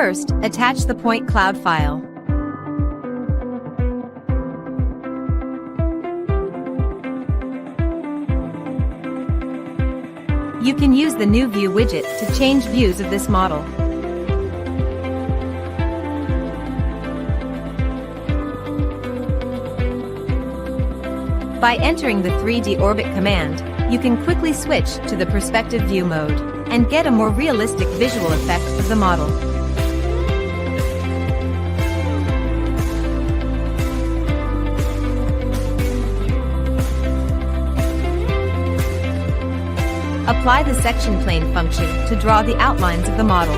First, attach the point cloud file. You can use the new View widget to change views of this model. By entering the 3D Orbit command, you can quickly switch to the perspective view mode and get a more realistic visual effect of the model. Apply the section plane function to draw the outlines of the model.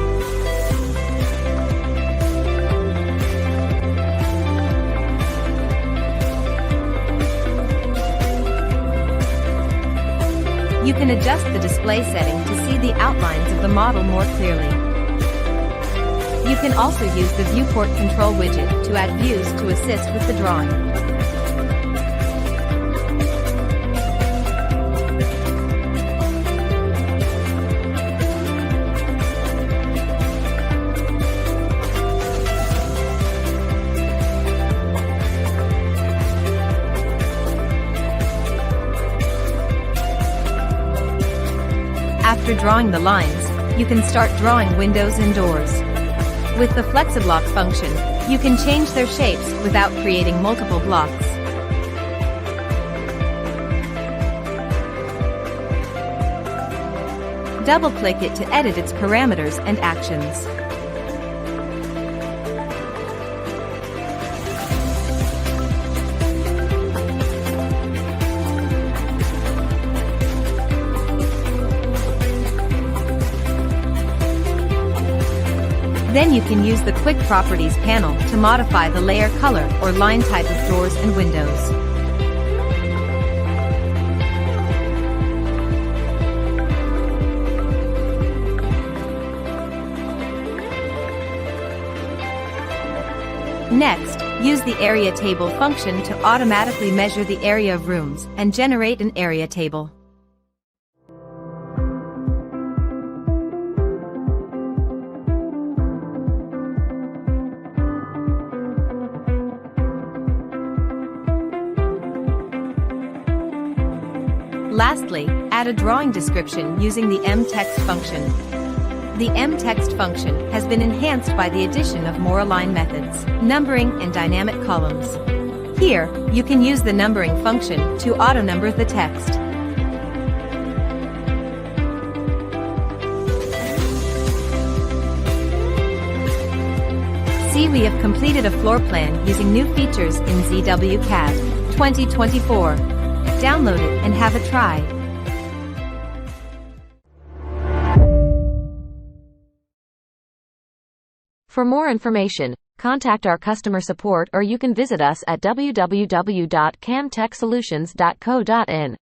You can adjust the display setting to see the outlines of the model more clearly. You can also use the viewport control widget to add views to assist with the drawing. After drawing the lines, you can start drawing windows and doors. With the FlexiBlock function, you can change their shapes without creating multiple blocks. Double-click it to edit its parameters and actions. Then you can use the Quick Properties panel to modify the layer color or line type of doors and windows. Next, use the Area Table function to automatically measure the area of rooms and generate an area table. Lastly, add a drawing description using the mText function. The mText function has been enhanced by the addition of more align methods, numbering, and dynamic columns. Here, you can use the numbering function to auto-number the text. See, we have completed a floor plan using new features in ZWCAD 2024. Download it and have a try. For more information, contact our customer support or you can visit us at www.camtechsolutions.co.in.